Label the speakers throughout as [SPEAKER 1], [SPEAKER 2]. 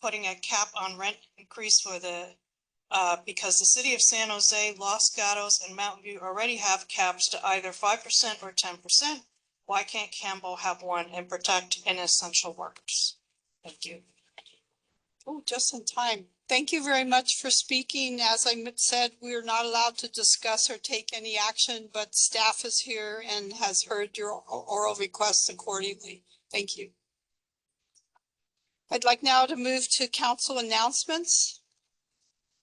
[SPEAKER 1] putting a cap on rent increase for the, because the city of San Jose, Los Gatos, and Mountain View already have caps to either 5% or 10%. Why can't Campbell have one and protect essential workers? Thank you.
[SPEAKER 2] Oh, just in time. Thank you very much for speaking. As I said, we are not allowed to discuss or take any action, but staff is here and has heard your oral requests accordingly. Thank you. I'd like now to move to council announcements.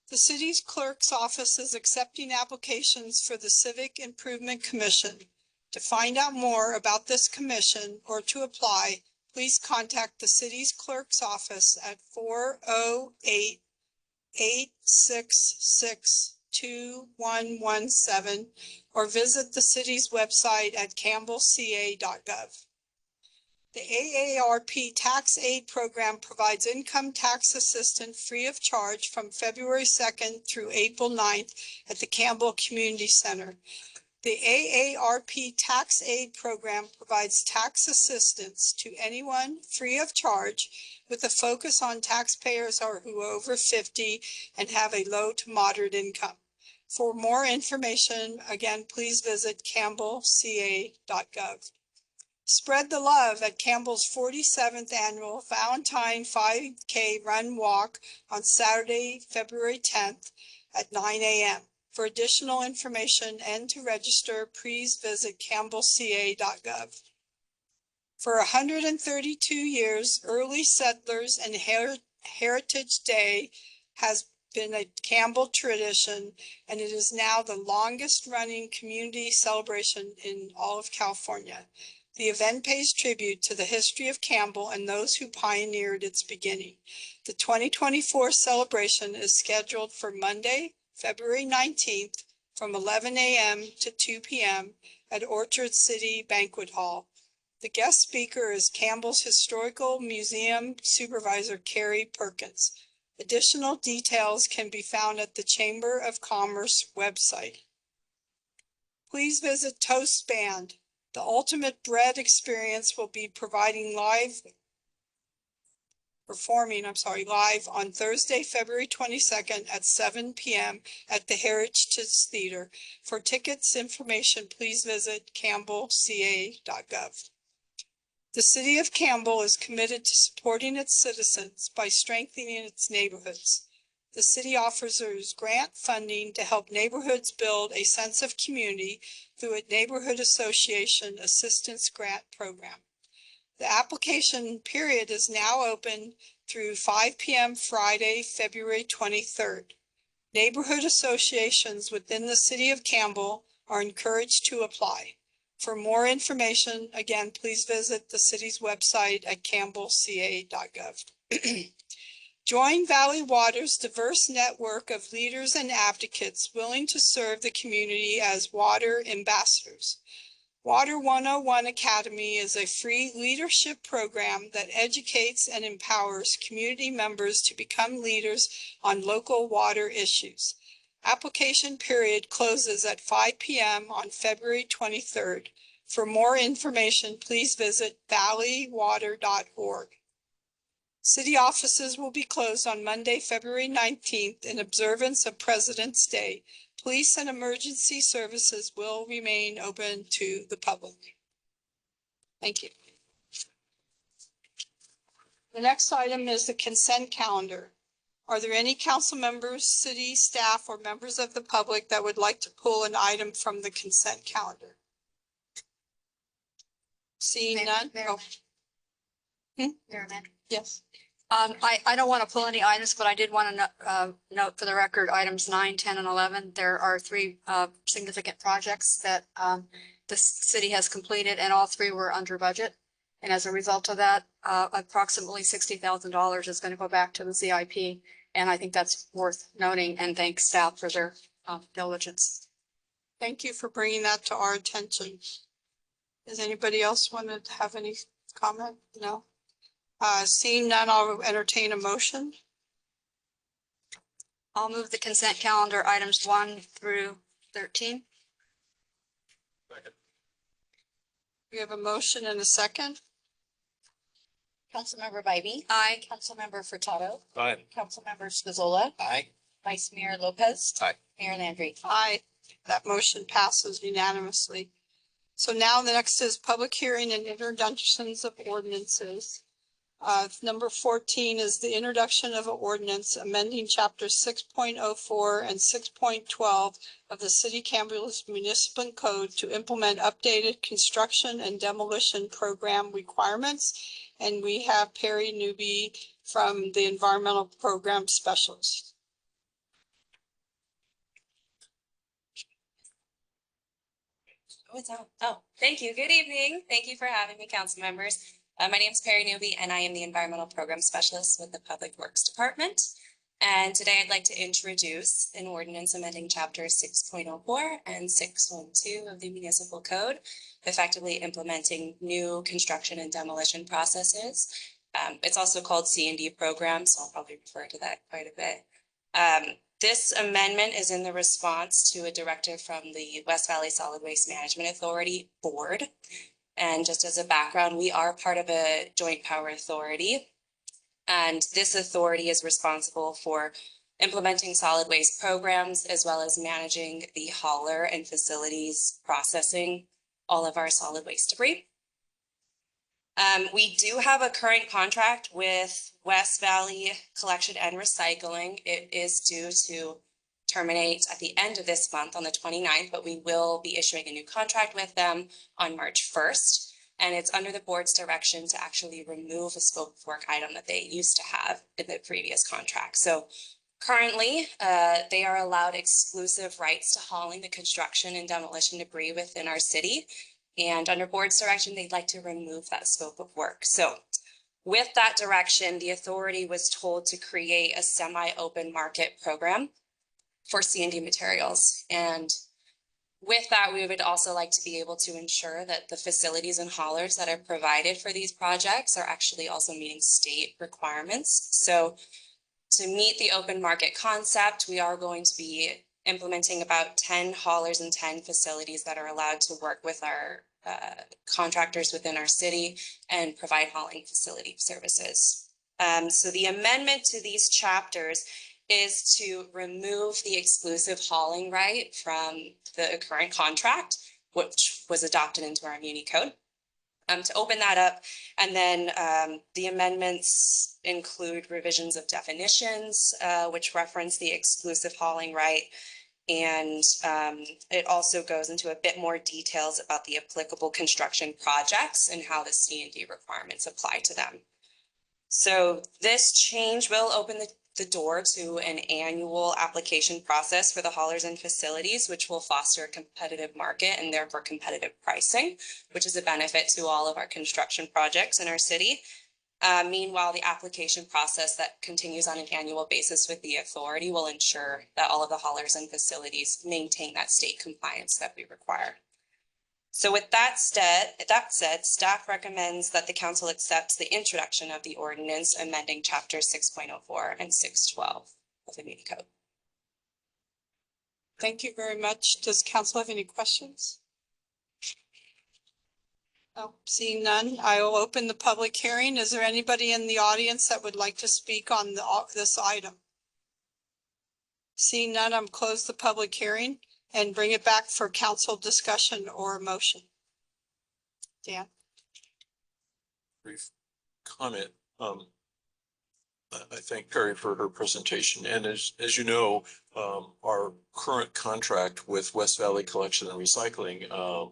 [SPEAKER 2] The city's clerk's office is accepting applications for the Civic Improvement Commission. To find out more about this commission or to apply, please contact the city's clerk's office at 408-866-2117 or visit the city's website at campbellca.gov. The AARP Tax Aid Program provides income tax assistance free of charge from February 2nd through April 9th at the Campbell Community Center. The AARP Tax Aid Program provides tax assistance to anyone free of charge with a focus on taxpayers who are over 50 and have a low to moderate income. For more information, again, please visit campbellca.gov. Spread the love at Campbell's 47th Annual Valentine 5K Run Walk on Saturday, February 10th at 9 a.m. For additional information and to register, please visit campbellca.gov. For 132 years, Early Settlers and Heritage Day has been a Campbell tradition, and it is now the longest running community celebration in all of California. The event pays tribute to the history of Campbell and those who pioneered its beginning. The 2024 celebration is scheduled for Monday, February 19th from 11 a.m. to 2 p.m. at Orchard City Banquet Hall. The guest speaker is Campbell's Historical Museum Supervisor Carrie Perkins. Additional details can be found at the Chamber of Commerce website. Please visit Toast Band. The Ultimate Bread Experience will be performing live on Thursday, February 22nd at 7 p.m. at the Heritage Theater. For tickets information, please visit campbellca.gov. The city of Campbell is committed to supporting its citizens by strengthening its neighborhoods. The city offers grant funding to help neighborhoods build a sense of community through a Neighborhood Association Assistance Grant Program. The application period is now open through 5 p.m. Friday, February 23rd. Neighborhood associations within the city of Campbell are encouraged to apply. For more information, again, please visit the city's website at campbellca.gov. Join Valley Water's diverse network of leaders and advocates willing to serve the community as water ambassadors. Water 101 Academy is a free leadership program that educates and empowers community members to become leaders on local water issues. Application period closes at 5 p.m. on February 23rd. For more information, please visit valleywater.org. City offices will be closed on Monday, February 19th in observance of President's Day. Police and emergency services will remain open to the public. Thank you. The next item is the consent calendar. Are there any council members, city staff, or members of the public that would like to pull an item from the consent calendar? Seeing none? Yes.
[SPEAKER 3] I don't want to pull any items, but I did want to note for the record items 9, 10, and 11. There are 3 significant projects that the city has completed, and all 3 were under budget. And as a result of that, approximately $60,000 is going to go back to the CIP. And I think that's worth noting, and thanks staff for their diligence.
[SPEAKER 2] Thank you for bringing that to our attention. Does anybody else want to have any comment? No? Seeing none, I'll entertain a motion.
[SPEAKER 3] I'll move the consent calendar items 1 through 13.
[SPEAKER 2] We have a motion and a second.
[SPEAKER 4] Councilmember Bybee.
[SPEAKER 3] Aye.
[SPEAKER 4] Councilmember Furtado.
[SPEAKER 5] Aye.
[SPEAKER 4] Councilmember Spizola.
[SPEAKER 5] Aye.
[SPEAKER 4] Vice Mayor Lopez.
[SPEAKER 5] Aye.
[SPEAKER 4] Mayor Landry.
[SPEAKER 2] Aye. That motion passes unanimously. So now the next is public hearing and introductions of ordinances. Number 14 is the introduction of an ordinance amending chapter 6.04 and 6.12 of the City Campbell Municipal Code to implement updated construction and demolition program requirements. And we have Perry Newby from the Environmental Program Specialist.
[SPEAKER 6] Oh, it's on. Oh, thank you. Good evening. Thank you for having me, council members. My name is Perry Newby, and I am the Environmental Program Specialist with the Public Works Department. And today I'd like to introduce an ordinance amending Chapter 6.04 and 6.12 of the Municipal Code, effectively implementing new construction and demolition processes. It's also called C&D program, so I'll probably refer to that quite a bit. This amendment is in the response to a directive from the West Valley Solid Waste Management Authority Board. And just as a background, we are part of a joint power authority. And this authority is responsible for implementing solid waste programs, as well as managing the hauler and facilities processing all of our solid waste debris. We do have a current contract with West Valley Collection and Recycling. It is due to terminate at the end of this month on the 29th, but we will be issuing a new contract with them on March 1st. And it's under the board's direction to actually remove a scope of work item that they used to have in the previous contract. So currently, they are allowed exclusive rights to hauling the construction and demolition debris within our city. And under board's direction, they'd like to remove that scope of work. So with that direction, the authority was told to create a semi-open market program for C&D materials. And with that, we would also like to be able to ensure that the facilities and haulers that are provided for these projects are actually also meeting state requirements. So to meet the open market concept, we are going to be implementing about 10 haulers and 10 facilities that are allowed to work with our contractors within our city and provide hauling facility services. So the amendment to these chapters is to remove the exclusive hauling right from the current contract, which was adopted into our Muni Code. To open that up, and then the amendments include revisions of definitions, which reference the exclusive hauling right. And it also goes into a bit more details about the applicable construction projects and how the C&D requirements apply to them. So this change will open the door to an annual application process for the haulers and facilities, which will foster a competitive market and therefore competitive pricing, which is a benefit to all of our construction projects in our city. Meanwhile, the application process that continues on an annual basis with the authority will ensure that all of the haulers and facilities maintain that state compliance that we require. So with that said, staff recommends that the council accepts the introduction of the ordinance amending chapter 6.04 and 6.12 of the Muni Code.
[SPEAKER 2] Thank you very much. Does council have any questions? Oh, seeing none, I will open the public hearing. Is there anybody in the audience that would like to speak on this item? Seeing none, I'm close the public hearing and bring it back for council discussion or motion. Dan?
[SPEAKER 5] Brief comment. I thank Perry for her presentation. And as you know, our current contract with West Valley Collection and Recycling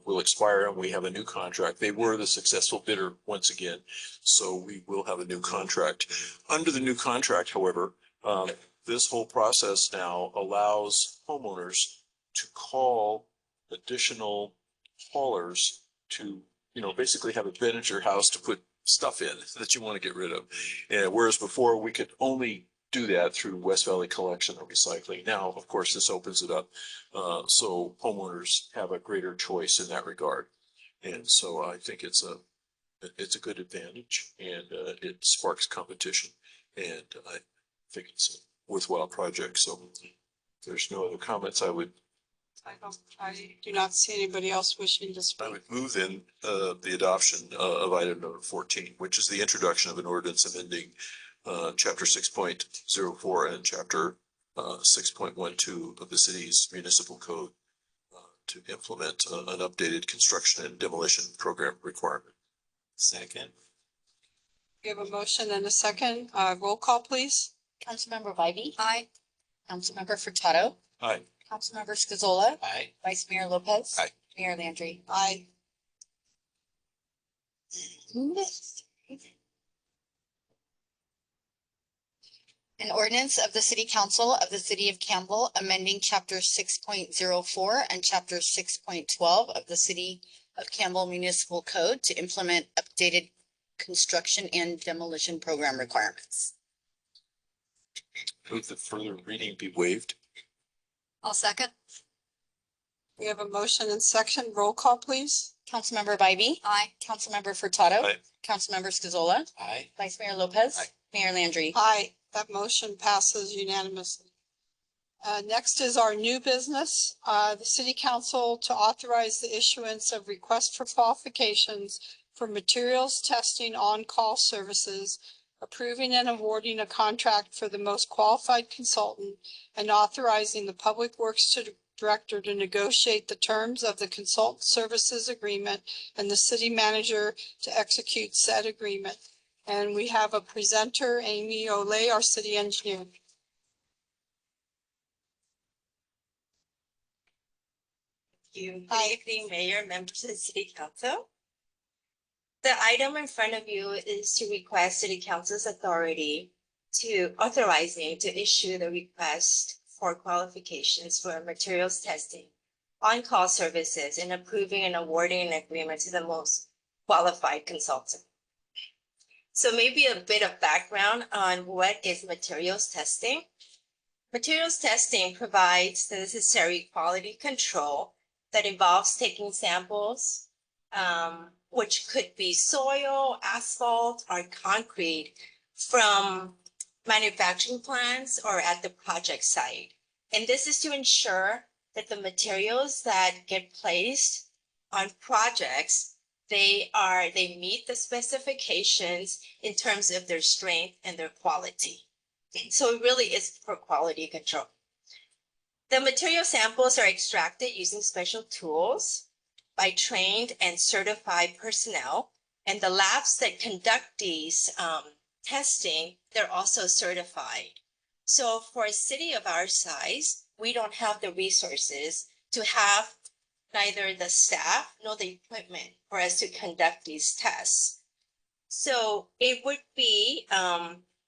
[SPEAKER 5] will expire, and we have a new contract. They were the successful bidder once again, so we will have a new contract. Under the new contract, however, this whole process now allows homeowners to call additional haulers to, basically have a bin at your house to put stuff in that you want to get rid of. And whereas before we could only do that through West Valley Collection or Recycling. Now, of course, this opens it up so homeowners have a greater choice in that regard. And so I think it's a good advantage, and it sparks competition. And I think it's a worthwhile project. So if there's no other comments, I would
[SPEAKER 2] I do not see anybody else wishing to
[SPEAKER 5] I
[SPEAKER 2] speak.
[SPEAKER 5] would move then, the adoption, of item number 14, which is the introduction of an ordinance amending, chapter 6.04 and chapter, 6.12 of the city's municipal code, to implement, an updated construction and demolition program requirement. Second.
[SPEAKER 2] We have a motion and a second. Roll call, please.
[SPEAKER 4] Councilmember Ivy.
[SPEAKER 3] Aye.
[SPEAKER 4] Councilmember Furtado.
[SPEAKER 5] Aye.
[SPEAKER 4] Councilmember Scazola.
[SPEAKER 5] Aye.
[SPEAKER 4] Vice Mayor Lopez.
[SPEAKER 5] Aye.
[SPEAKER 4] Mayor Landry.
[SPEAKER 2] Aye.
[SPEAKER 4] An ordinance of the City Council of the City of Campbell amending chapter 6.04 and chapter 6.12 of the City of Campbell Municipal Code to implement updated construction and demolition program requirements.
[SPEAKER 5] Move that further reading be waived.
[SPEAKER 3] I'll second.
[SPEAKER 2] We have a motion and second. Roll call, please.
[SPEAKER 4] Councilmember Ivy.
[SPEAKER 3] Aye.
[SPEAKER 4] Councilmember Furtado.
[SPEAKER 5] Aye.
[SPEAKER 4] Councilmember Scazola.
[SPEAKER 5] Aye.
[SPEAKER 4] Vice Mayor Lopez.
[SPEAKER 5] Aye.
[SPEAKER 4] Mayor Landry.
[SPEAKER 2] Aye, that motion passes unanimously. Next is our new business. The city council to authorize the issuance of request for qualifications for materials testing on-call services, approving and awarding a contract for the most qualified consultant, and authorizing the Public Works Director to negotiate the terms of the consultant services agreement and the city manager to execute said agreement. And we have a presenter, Amy Olay, our city engineer.
[SPEAKER 6] Good
[SPEAKER 2] Hi.
[SPEAKER 6] evening, Mayor, members of the City Council. The item in front of you is to request City Council's authority to authorizing to issue the request for qualifications for materials testing, on-call services, and approving and awarding an agreement to the most qualified consultant. So maybe a bit of background on what is materials testing. Materials testing provides the necessary quality control that involves taking samples, which could be soil, asphalt, or concrete from manufacturing plants or at the project site. And this is to ensure that the materials that get placed on projects, they meet the specifications in terms of their strength and their quality. So it really is for quality control. The material samples are extracted using special tools by trained and certified personnel, and the labs that conduct these testing, they're also certified. So for a city of our size, we don't have the resources to have neither the staff nor the equipment for us to conduct these tests. So it would be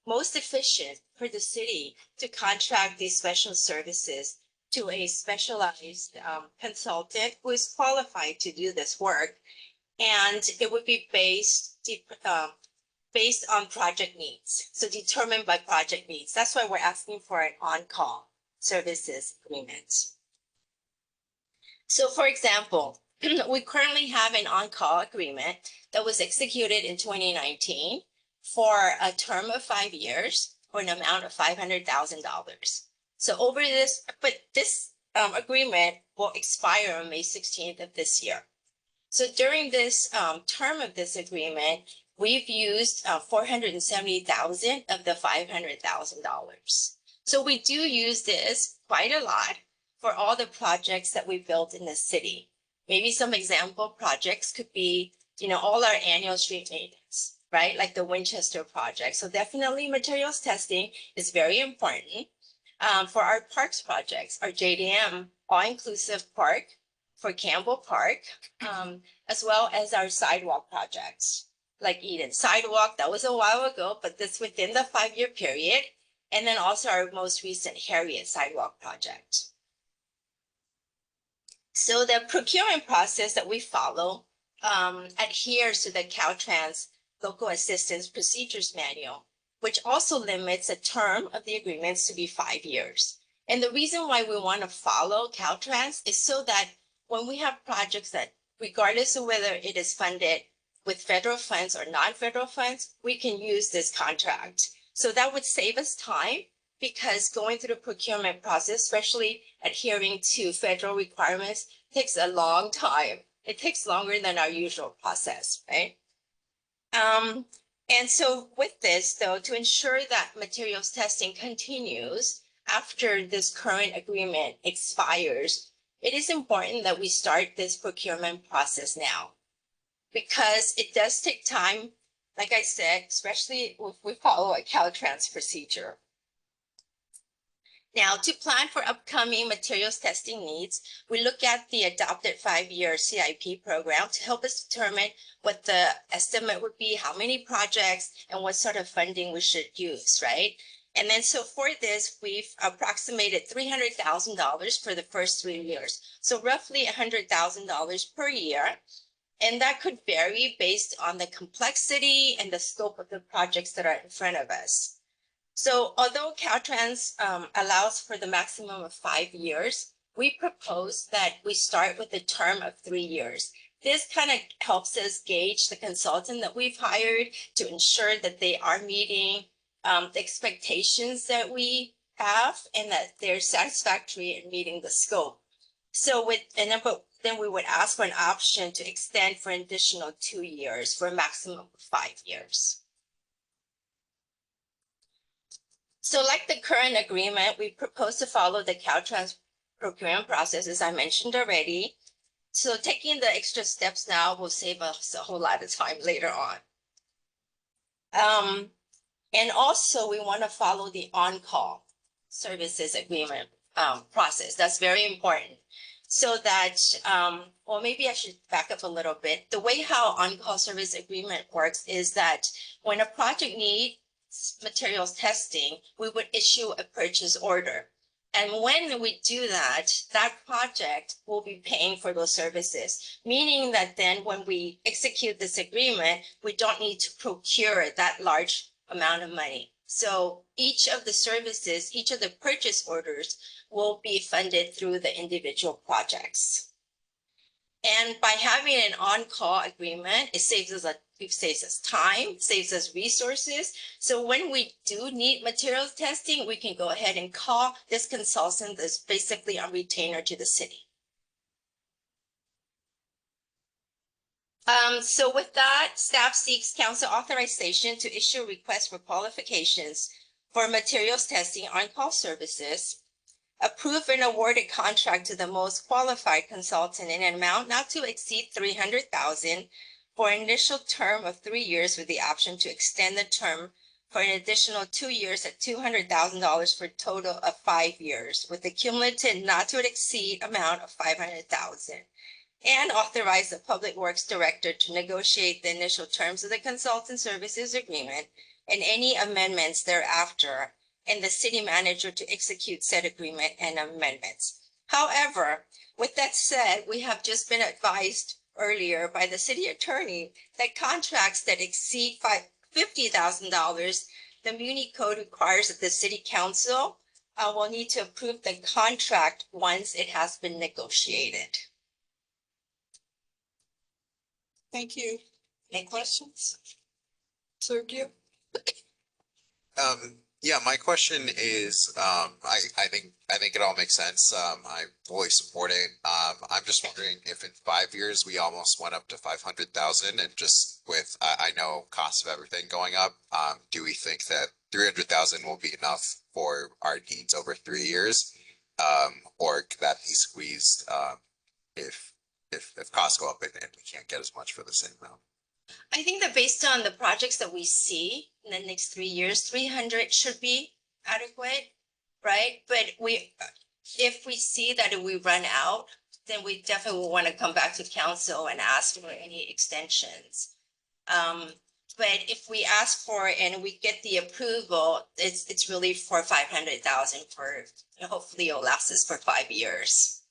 [SPEAKER 6] most efficient for the city to contract these special services to a specialized consultant who is qualified to do this work. And it would be based on project needs. So determined by project needs. That's why we're asking for an on-call services agreement. So for example, we currently have an on-call agreement that was executed in 2019 for a term of 5 years for an amount of $500,000. So over this, but this agreement will expire on May 16th of this year. So during this term of this agreement, we've used $470,000 of the $500,000. So we do use this quite a lot for all the projects that we built in the city. Maybe some example projects could be, all our annual street maintenance, right? Like the Winchester project. So definitely materials testing is very important. For our parks projects, our JDM all-inclusive park for Campbell Park, as well as our sidewalk projects, like Eden Sidewalk, that was a while ago, but this within the 5-year period, and then also our most recent Harriet Sidewalk project. So the procurement process that we follow adheres to the Caltrans Local Assistance Procedures Manual, which also limits the term of the agreements to be 5 years. And the reason why we want to follow Caltrans is so that when we have projects that, regardless of whether it is funded with federal funds or non-federal funds, we can use this contract. So that would save us time
[SPEAKER 7] because going through the procurement process, especially adhering to federal requirements, takes a long time. It takes longer than our usual process, right? And so with this, though, to ensure that materials testing continues after this current agreement expires, it is important that we start this procurement process now, because it does take time, like I said, especially if we follow a Caltrans procedure. Now, to plan for upcoming materials testing needs, we look at the adopted 5-year CIP program to help us determine what the estimate would be, how many projects, and what sort of funding we should use, right? And then so for this, we've approximated $300,000 for the first 3 years. So roughly $100,000 per year. And that could vary based on the complexity and the scope of the projects that are in front of us. So although Caltrans allows for the maximum of 5 years, we propose that we start with a term of 3 years. This kind of helps us gauge the consultant that we've hired to ensure that they are meeting the expectations that we have and that they're satisfactory in meeting the scope. So then we would ask for an option to extend for an additional 2 years for a maximum of 5 years. So like the current agreement, we propose to follow the Caltrans procurement process, as I mentioned already. So taking the extra steps now will save us a whole lot of time later on. And also we want to follow the on-call services agreement process. That's very important. So that, or maybe I should back up a little bit. The way how on-call service agreement works is that when a project needs materials testing, we would issue a purchase order. And when we do that, that project will be paying for those services, meaning that then when we execute this agreement, we don't need to procure that large amount of money. So each of the services, each of the purchase orders will be funded through the individual projects. And by having an on-call agreement, it saves us time, saves us resources. So when we do need materials testing, we can go ahead and call this consultant that's basically a retainer to the city. So with that, staff seeks council authorization to issue a request for qualifications for materials testing on-call services, approve and award a contract to the most qualified consultant in an amount not to exceed $300,000 for an initial term of 3 years with the option to extend the term for an additional 2 years at $200,000 for a total of 5 years with a cumulative not to exceed amount of $500,000. And authorize the Public Works Director to negotiate the initial terms of the consultant services agreement and any amendments thereafter, and the city manager to execute said agreement and amendments. However, with that said, we have just been advised earlier by the city attorney that contracts that exceed $50,000, the Muni Code requires that the city council will need to approve the contract once it has been negotiated.
[SPEAKER 2] Thank you. Any questions? Sergio?
[SPEAKER 8] Yeah, my question is, I think it all makes sense. I fully support it. I'm just wondering if in 5 years we almost went up to 500,000, and just with, I know cost of everything going up, do we think that 300,000 will be enough for our needs over 3 years? Or could that be squeezed, if costs go up and we can't get as much for the same amount?
[SPEAKER 7] I think that based on the projects that we see in the next 3 years, 300 should be adequate, right? But if we see that we run out, then we definitely will want to come back to council and ask for any extensions. But if we ask for and we get the approval, it's really for 500,000 for, hopefully it'll last us for 5 years.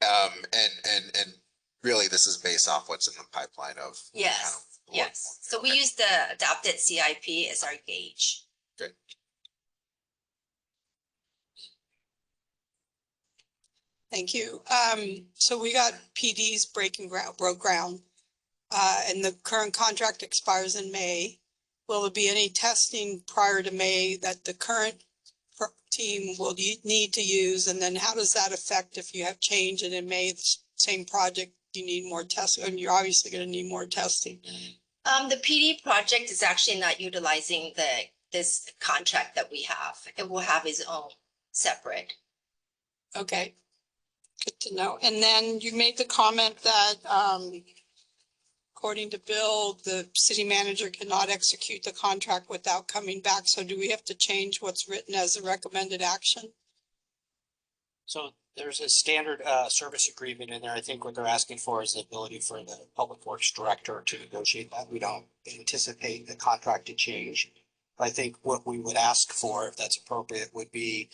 [SPEAKER 8] And really this is based off what's in the pipeline of.
[SPEAKER 7] Yes, yes. So we use the adopted CIP as our gauge.
[SPEAKER 8] Good.
[SPEAKER 2] Thank you. So we got PD's broke ground, and the current contract expires in May. Will there be any testing prior to May that the current team will you need to use? And then how does that affect if you have change and in May, the same project, you need more testing, and you're obviously going to need more testing.
[SPEAKER 7] The PD project is actually not utilizing this contract that we have. It will have its own separate.
[SPEAKER 2] Okay. Good to know. And then you made the comment that, according to Bill, the city manager cannot execute the contract without coming back. So do we have to change what's written as a recommended action?
[SPEAKER 9] So there's a standard service agreement in there. I think what they're asking for is the ability for the Public Works Director to negotiate that. We don't anticipate the contract to change. I think what we would ask for, if that's appropriate, would be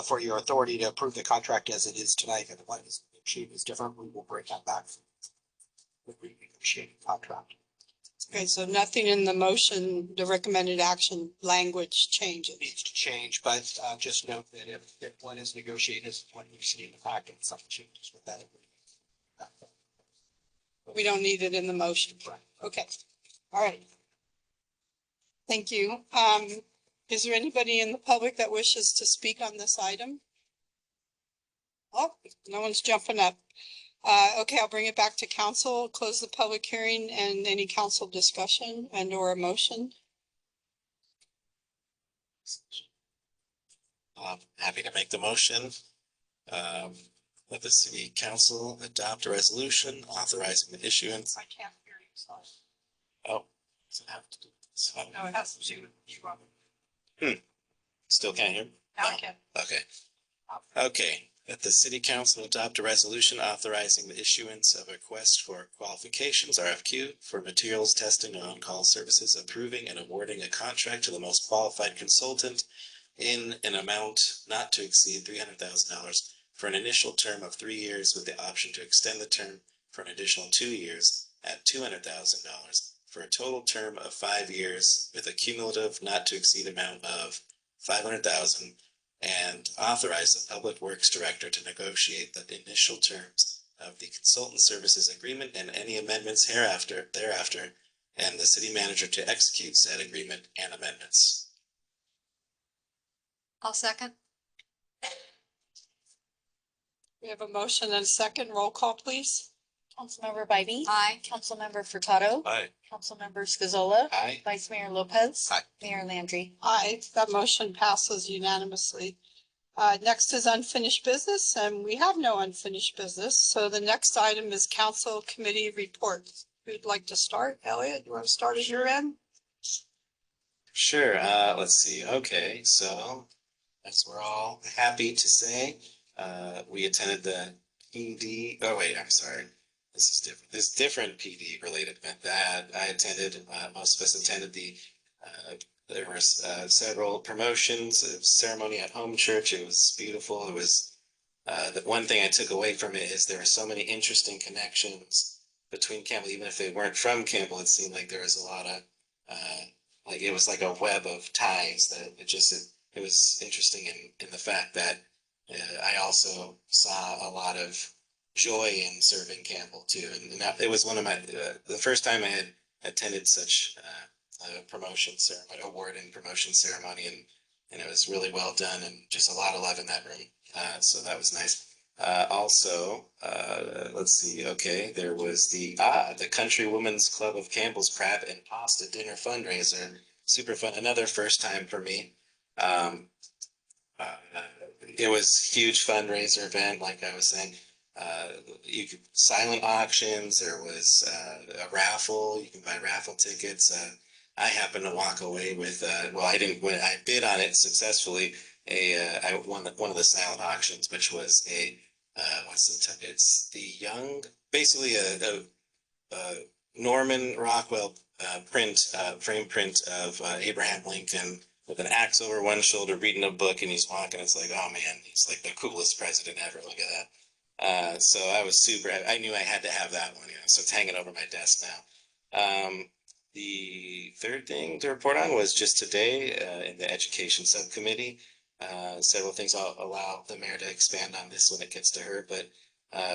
[SPEAKER 9] for your authority to approve the contract as it is tonight, and what is negotiated is different. We will bring that back with renegotiated contract.
[SPEAKER 2] Okay, so nothing in the motion, the recommended action language changes.
[SPEAKER 9] Needs to change, but just note that if what is negotiated is what you see in the packet, something changes with that agreement.
[SPEAKER 2] We don't need it in the motion.
[SPEAKER 9] Right.
[SPEAKER 2] Okay, all right. Thank you. Is there anybody in the public that wishes to speak on this item? Oh, no one's jumping up. Okay, I'll bring it back to council, close the public hearing and any council discussion and or a motion.
[SPEAKER 10] Happy to make the motion. Let the city council adopt a resolution authorizing the issuance.
[SPEAKER 2] I can't hear you, sorry.
[SPEAKER 10] Oh, does it have to do this?
[SPEAKER 2] No, it has to do with you.
[SPEAKER 10] Still can't hear?
[SPEAKER 2] Now I can.
[SPEAKER 10] Okay. Okay. That the city council adopt a resolution authorizing the issuance of a request for qualifications, RFQ, for materials testing and on-call services, approving and awarding a contract to the most qualified consultant in an amount not to exceed $300,000 for an initial term of 3 years with the option to extend the term for an additional 2 years at $200,000 for a total term of 5 years with a cumulative not to exceed amount of $500,000, and authorize the Public Works Director to negotiate the initial terms of the consultant services agreement and any amendments thereafter, and the city manager to execute said agreement and amendments.
[SPEAKER 3] I'll second.
[SPEAKER 2] We have a motion and a second. Roll call, please.
[SPEAKER 4] Councilmember Bybee.
[SPEAKER 3] Aye.
[SPEAKER 4] Councilmember Furtado.
[SPEAKER 10] Aye.
[SPEAKER 4] Councilmember Scazola.
[SPEAKER 10] Aye.
[SPEAKER 4] Vice Mayor Lopez.
[SPEAKER 8] Aye.
[SPEAKER 4] Mayor Landry.
[SPEAKER 2] Aye, that motion passes unanimously. Next is unfinished business, and we have no unfinished business. So the next item is council committee reports. Who'd like to start? Elliot, you want to start at your end?
[SPEAKER 10] Sure, let's see. Okay, so as we're all happy to say, we attended the PD, oh wait, I'm sorry. This is different. This different PD related event that I attended. Most of us attended there were several promotions, a ceremony at home church. It was beautiful. It was, the one thing I took away from it is there are so many interesting connections between Campbell. Even if they weren't from Campbell, it seemed like there was a lot of, like it was like a web of ties that it was interesting in the fact that I also saw a lot of joy in serving Campbell too. And it was one of my, the first time I had attended such a promotion ceremony, award and promotion ceremony, and it was really well done and just a lot of love in that room. So that was nice. Also, let's see. Okay, there was the Country Women's Club of Campbell's Crab and Pasta Dinner fundraiser. Super fun. Another first time for me. It was a huge fundraiser event, like I was saying. Silent auctions. There was a raffle. You can buy raffle tickets. I happened to walk away with. Well, I didn't win. I bid on it successfully. I won one of the silent auctions, which was a it's the young, basically a Norman Rockwell frame print of Abraham Lincoln with an axe over one shoulder, reading a book, and he's walking. It's like, oh man, he's like the coolest president ever. Look at that. So I was super. I knew I had to have that one. So it's hanging over my desk now. The third thing to report on was just today in the education subcommittee. Several things. I'll allow the mayor to expand on this when it gets to her, but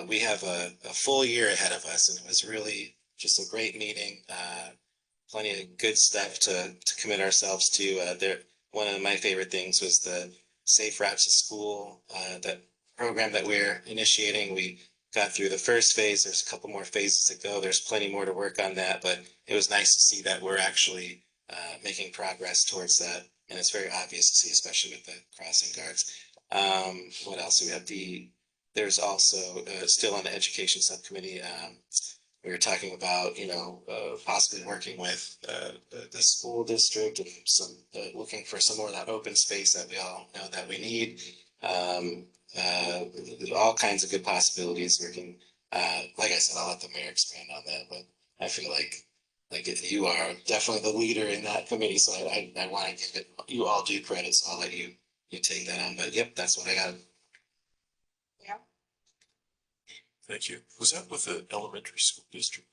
[SPEAKER 10] we have a full year ahead of us, and it was really just a great meeting. Plenty of good stuff to commit ourselves to. One of my favorite things was the Safe Route to School, that program that we're initiating. We got through the first phase. There's a couple more phases to go. There's plenty more to work on that, but it was nice to see that we're actually making progress towards that. And it's very obvious to see, especially with the crossing guards. What else? We have there's also still on the education subcommittee, we were talking about, possibly working with the school district and looking for some more of that open space that we all know that we need. All kinds of good possibilities. Working, like I said, I'll let the mayor expand on that, but I feel like you are definitely the leader in that committee, so I want to give you all due credit. So I'll let you take that on. But yep, that's what I got.
[SPEAKER 5] Thank you. Was that with the elementary school district?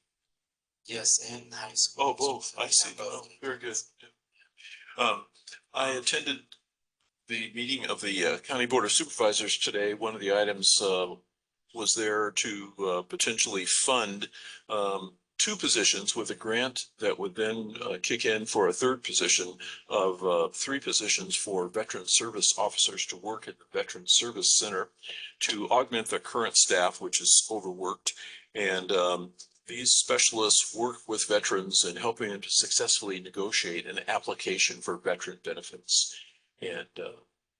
[SPEAKER 10] Yes, and high school.
[SPEAKER 5] Oh, both. I see.
[SPEAKER 10] Both.
[SPEAKER 5] Oh, very good. I attended the meeting of the County Board of Supervisors today. One of the items was there to potentially fund 2 positions with a grant that would then kick in for a 3rd position of 3 positions for veteran service officers to work at the Veteran Service Center to augment the current staff, which is overworked. And these specialists work with veterans and helping them to successfully negotiate an application for veteran benefits. And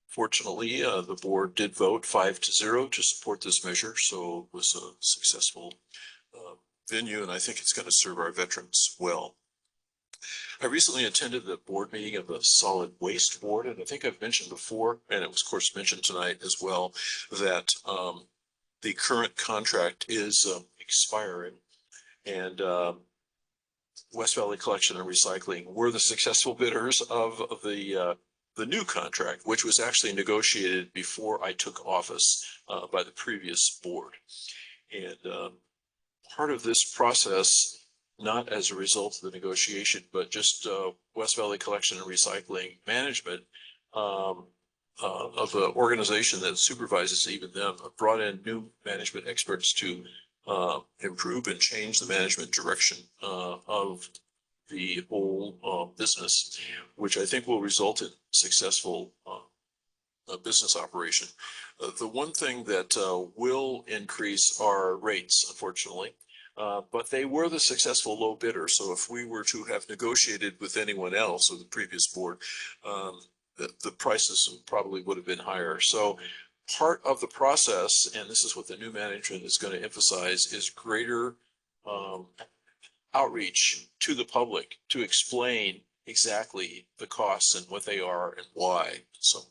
[SPEAKER 5] fortunately, the board did vote 5-0 to support this measure, so it was a successful venue, and I think it's going to serve our veterans well. I recently attended the board meeting of the Solid Waste Board, and I think I've mentioned before, and it was of course mentioned tonight as well, that the current contract is expiring, and West Valley Collection and Recycling were the successful bidders of the new contract, which was actually negotiated before I took office by the previous board. And part of this process, not as a result of the negotiation, but just West Valley Collection and Recycling management of the organization that supervises even them, brought in new management experts to improve and change the management direction of the whole business, which I think will result in successful business operation. The one thing that will increase our rates, unfortunately, but they were the successful low bidder. So if we were to have negotiated with anyone else or the previous board, the prices probably would have been higher. So part of the process, and this is what the new management is going to emphasize, is greater outreach to the public to explain exactly the costs and what they are and why. So,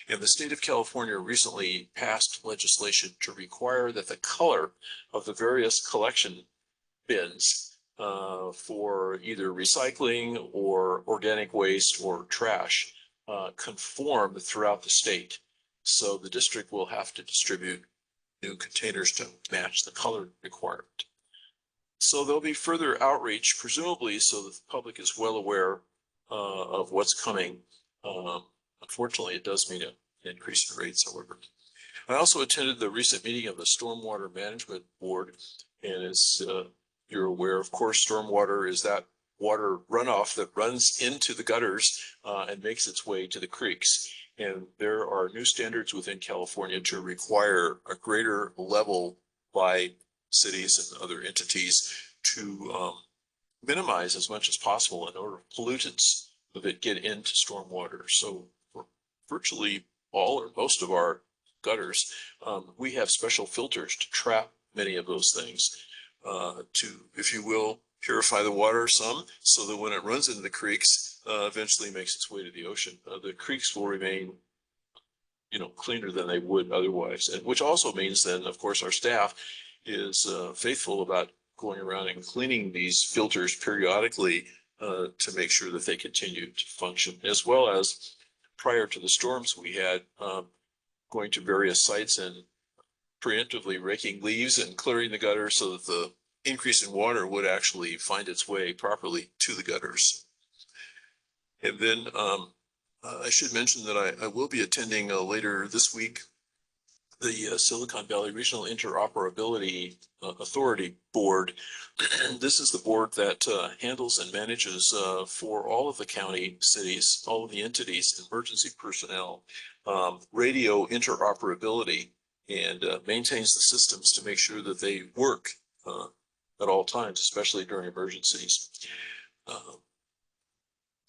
[SPEAKER 5] and the state of California recently passed legislation to require that the color of the various collection bins for either recycling or organic waste or trash conform throughout the state. So the district will have to distribute new containers to match the color requirement. So there'll be further outreach, presumably, so that the public is well aware of what's coming. Unfortunately, it does mean an increase in rates, however. I also attended the recent meeting of the Stormwater Management Board, and as you're aware, of course, stormwater is that water runoff that runs into the gutters and makes its way to the creeks. And there are new standards within California to require a greater level by cities and other entities to minimize as much as possible in order pollutants that get into stormwater. So for virtually all or most of our gutters, we have special filters to trap many of those things to, if you will, purify the water some, so that when it runs into the creeks, eventually makes its way to the ocean. The creeks will remain, cleaner than they would otherwise, and which also means then, of course, our staff is faithful about going around and cleaning these filters periodically to make sure that they continue to function, as well as prior to the storms we had going to various sites and preemptively raking leaves and clearing the gutters so that the increase in water would actually find its way properly to the gutters. And then I should mention that I will be attending later this week the Silicon Valley Regional Interoperability Authority Board. This is the board that handles and manages for all of the county cities, all of the entities, emergency personnel, radio interoperability, and maintains the systems to make sure that they work at all times, especially during emergencies.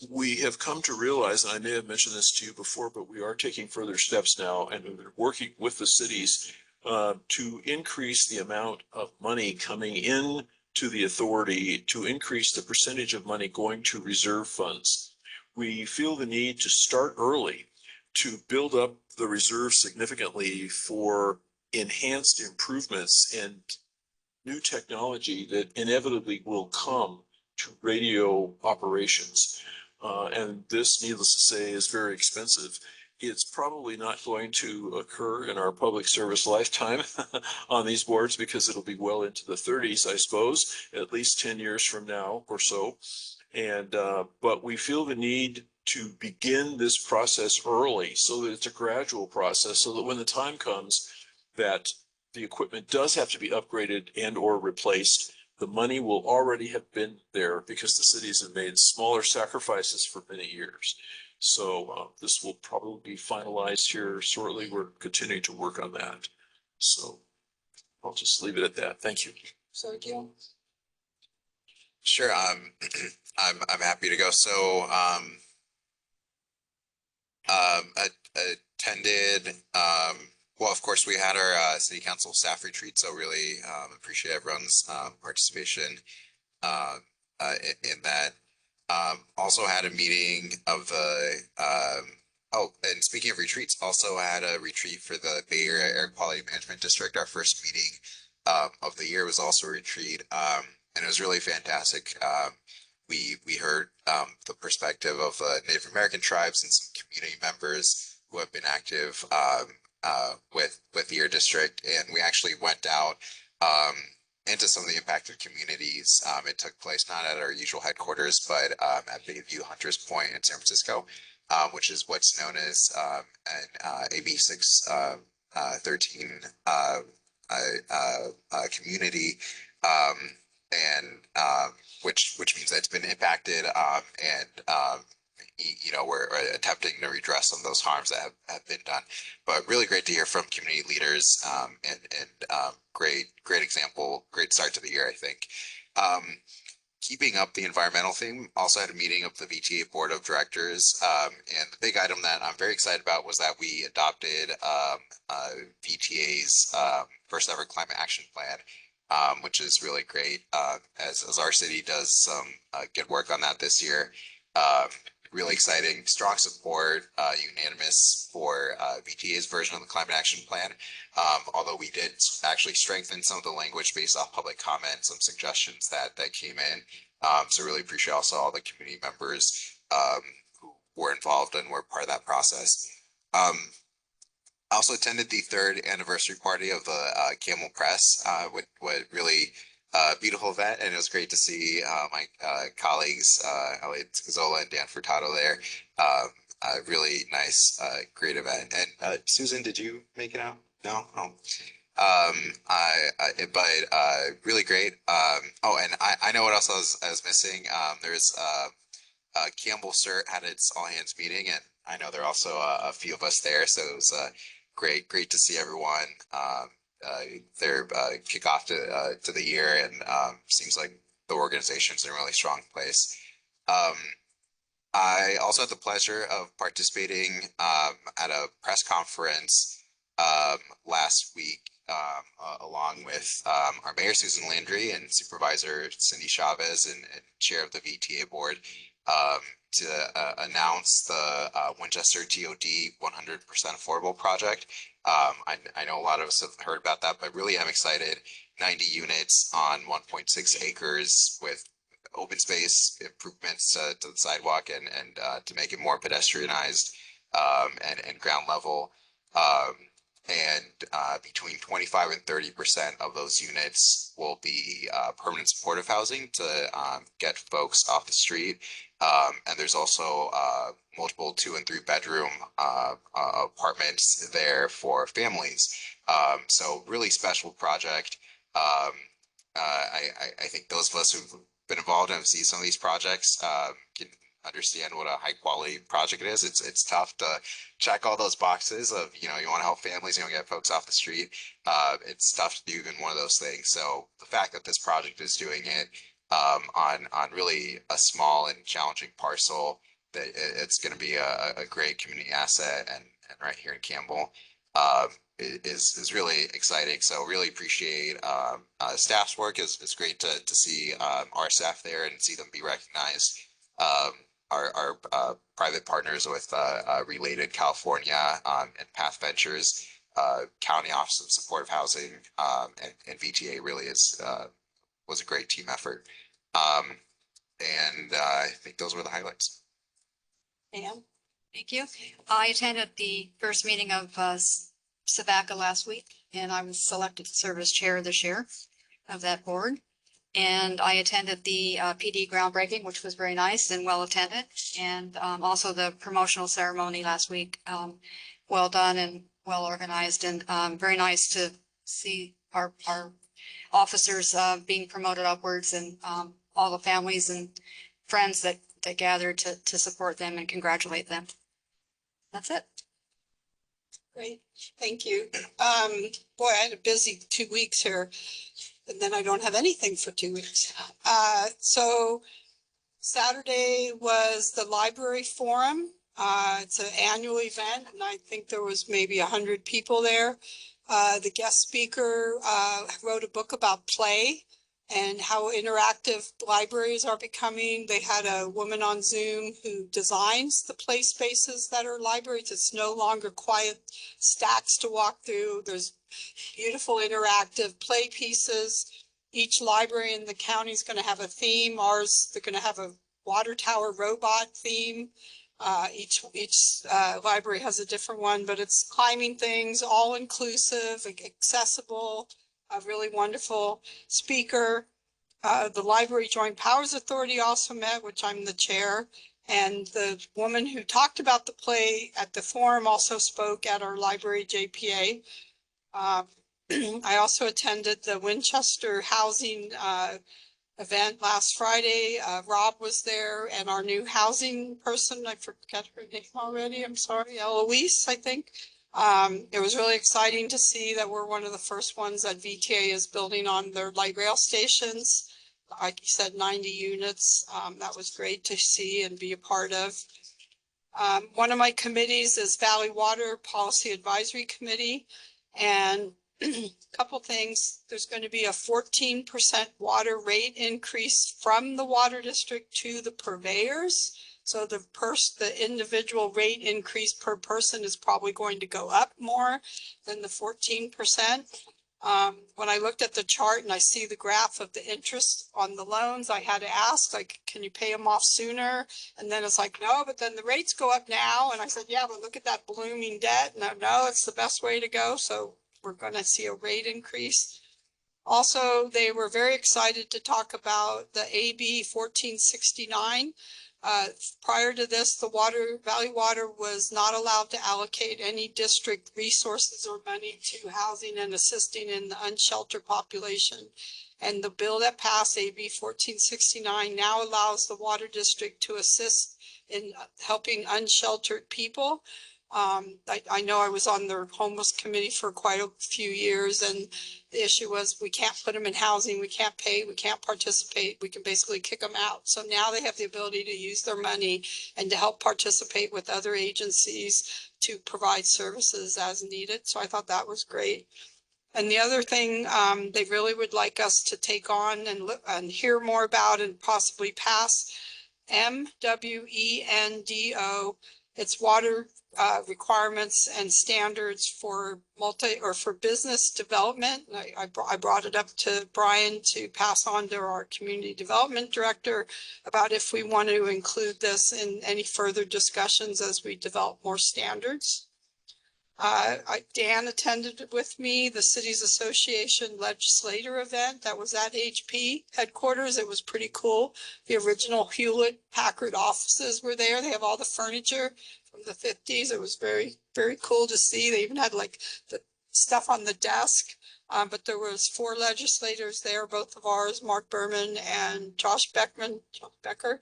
[SPEAKER 5] We have come to realize, and I may have mentioned this to you before, but we are taking further steps now, and we're working with the cities to increase the amount of money coming in to the authority, to increase the percentage of money going to reserve funds. We feel the need to start early to build up the reserve significantly for enhanced improvements and new technology that inevitably will come to radio operations. And this, needless to say, is very expensive. It's probably not going to occur in our public service lifetime on these boards, because it'll be well into the 30s, I suppose, at least 10 years from now or so. And but we feel the need to begin this process early, so that it's a gradual process, so that when the time comes that the equipment does have to be upgraded and or replaced, the money will already have been there, because the cities have made smaller sacrifices for many years. So this will probably be finalized here shortly. We're continuing to work on that. So I'll just leave it at that. Thank you.
[SPEAKER 2] Sergio?
[SPEAKER 8] Sure. I'm happy to go. So, attended, well, of course, we had our city council staff retreat, so really appreciate everyone's participation in that. Also had a meeting of the, oh, and speaking of retreats, also had a retreat for the Bay Area Air Quality Management District. Our first meeting of the year was also a retreat, and it was really fantastic. We heard the perspective of Native American tribes and some community members who have been active with your district, and we actually went out into some of the impacted communities. It took place not at our usual headquarters, but at Bayview Hunters Point in San Francisco, which is what's known as an AB 613 community, and which means that it's been impacted, and you know, we're attempting to redress some of those harms that have been done. But really great to hear from community leaders, and great example, great start to the year, I think. Keeping up the environmental theme, also had a meeting of the VTA Board of Directors, and the big item that I'm very excited about was that we adopted VTA's first ever climate action plan, which is really great, as our city does some good work on that this year. Really exciting, strong support, unanimous for VTA's version of the climate action plan. Although we did actually strengthen some of the language based off public comment, some suggestions that came in. So really appreciate also all the community members who were involved and were part of that process. I also attended the 3rd anniversary party of the Campbell Press, with really beautiful event, and it was great to see my colleagues, Elliot Scazola and Dan Furtado there. Really nice, great event. And Susan, did you make it out? No? Oh. But really great. Oh, and I know what else I was missing. There's Campbell CERT had its all hands meeting, and I know there are also a few of us there, so it was great to see everyone. Their kickoff to the year, and seems like the organization's in a really strong place. I also had the pleasure of participating at a press conference last week, along with our mayor Susan Landry and supervisor Cindy Chavez and chair of the VTA board, to announce the Winchester TOD 100% affordable project. I know a lot of us have heard about that, but really I'm excited. 90 units on 1.6 acres with open space improvements to the sidewalk, and to make it more pedestrianized, and ground level. And between 25 and 30% of those units will be permanent supportive housing to get folks off the street. And there's also multiple 2- and 3-bedroom apartments there for families. So really special project. I think those of us who've been involved and have seen some of these projects can understand what a high quality project it is. It's tough to check all those boxes of, you know, you want to help families, you want to get folks off the street. It's tough to do even one of those things. So the fact that this project is doing it on really a small and challenging parcel, that it's going to be a great community asset and right here in Campbell. Is really exciting. So really appreciate staff's work. Is great to see our staff there and see them be recognized. Our private partners with Related California and Path Ventures, County Office of Supportive Housing, and VTA really was a great team effort. And I think those were the highlights.
[SPEAKER 2] Ann?
[SPEAKER 3] Thank you. I attended the first meeting of SAVACA last week, and I was selected to serve as chair this year of that board. And I attended the PD groundbreaking, which was very nice and well attended, and also the promotional ceremony last week. Well done and well organized, and very nice to see our officers being promoted upwards, and all the families and friends that gathered to support them and congratulate them. That's it.
[SPEAKER 2] Great, thank you. Boy, I had a busy 2 weeks here, and then I don't have anything for 2 weeks. So Saturday was the library forum. It's an annual event, and I think there was maybe 100 people there. The guest speaker wrote a book about play and how interactive libraries are becoming. They had a woman on Zoom who designs the play spaces that are libraries. It's no longer quiet stacks to walk through. There's beautiful interactive play pieces. Each library in the county is going to have a theme. Ours, they're going to have a water tower robot theme. Each library has a different one, but it's climbing things, all inclusive, accessible, a really wonderful speaker. The Library Joint Powers Authority also met, which I'm the chair. And the woman who talked about the play at the forum also spoke at our library JPA. I also attended the Winchester Housing event last Friday. Rob was there, and our new housing person, I forget her name already, I'm sorry, Eloise, I think. It was really exciting to see that we're one of the first ones that VTA is building on their light rail stations. Like you said, 90 units. That was great to see and be a part of. One of my committees is Valley Water Policy Advisory Committee. And a couple things. There's going to be a 14% water rate increase from the water district to the purveyors. So the individual rate increase per person is probably going to go up more than the 14%. When I looked at the chart and I see the graph of the interest on the loans, I had to ask, like, can you pay them off sooner? And then it's like, no, but then the rates go up now. And I said, yeah, but look at that blooming debt. No, it's the best way to go. So we're going to see a rate increase. Also, they were very excited to talk about the AB 1469. Prior to this, the Valley Water was not allowed to allocate any district resources or money to housing and assisting in the unsheltered population. And the bill that passed, AB 1469, now allows the water district to assist in helping unsheltered people. I know I was on their homeless committee for quite a few years, and the issue was we can't put them in housing, we can't pay, we can't participate, we can basically kick them out. So now they have the ability to use their money and to help participate with other agencies to provide services as needed. So I thought that was great. And the other thing they really would like us to take on and hear more about and possibly pass, MWENDO. It's water requirements and standards for for business development. I brought it up to Brian to pass on to our community development director about if we want to include this in any further discussions as we develop more standards. Dan attended with me the Cities Association Legislator event that was at HP headquarters. It was pretty cool. The original Hewlett Packard offices were there. They have all the furniture from the 50s. It was very, very cool to see. They even had like the stuff on the desk. But there was 4 legislators there, both of ours, Mark Berman and Josh Becker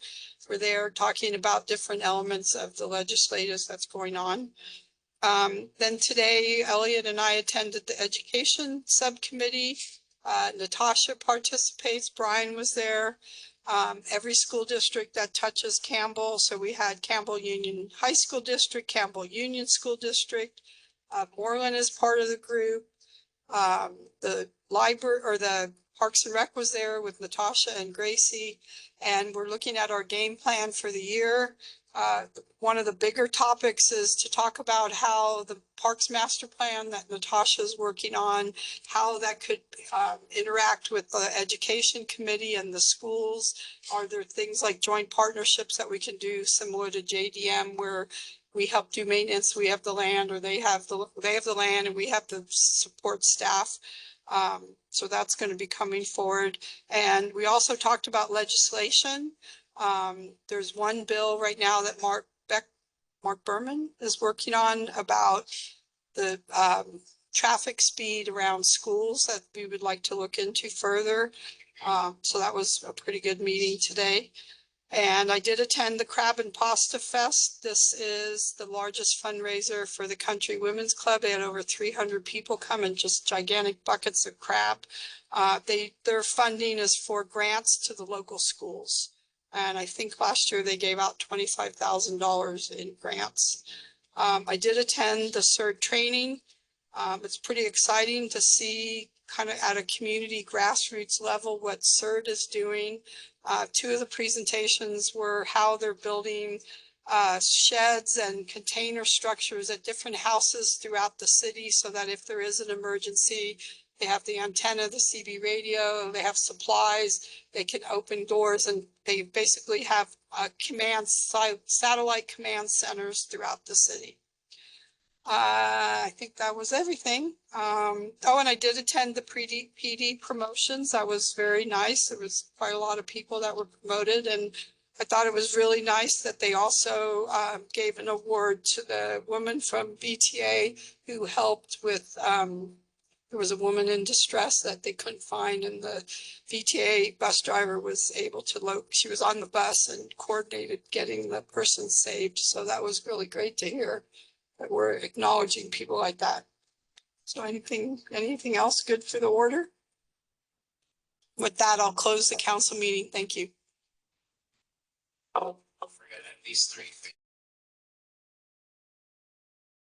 [SPEAKER 2] were there talking about different elements of the legislatives that's going on. Then today, Elliot and I attended the education subcommittee. Natasha participates, Brian was there. Every school district that touches Campbell. So we had Campbell Union High School District, Campbell Union School District. Moreland is part of the group. The library or the Parks and Rec was there with Natasha and Gracie, and we're looking at our game plan for the year. One of the bigger topics is to talk about how the Parks Master Plan that Natasha is working on, how that could interact with the Education Committee and the schools. Are there things like joint partnerships that we can do similar to JDM where we help do maintenance, we have the land, or they have the land and we have the support staff. So that's going to be coming forward. And we also talked about legislation. There's one bill right now that Mark Berman is working on about the traffic speed around schools that we would like to look into further. So that was a pretty good meeting today. And I did attend the Crab and Pasta Fest. This is the largest fundraiser for the Country Women's Club. They had over 300 people come and just gigantic buckets of crab. Their funding is for grants to the local schools. And I think last year they gave out $25,000 in grants. I did attend the CERT training. It's pretty exciting to see kind of at a community grassroots level what CERT is doing. 2 of the presentations were how they're building sheds and container structures at different houses throughout the city so that if there is an emergency, they have the antenna, the CB radio, they have supplies, they can open doors, and they basically have satellite command centers throughout the city. I think that was everything. Oh, and I did attend the PD promotions. That was very nice. There was quite a lot of people that were promoted, and I thought it was really nice that they also gave an award to the woman from VTA who helped with, there was a woman in distress that they couldn't find, and the VTA bus driver was able to she was on the bus and coordinated getting the person saved. So that was really great to hear that we're acknowledging people like that. So anything else good for the order? With that, I'll close the council meeting. Thank you.
[SPEAKER 10] I'll forget these 3 things.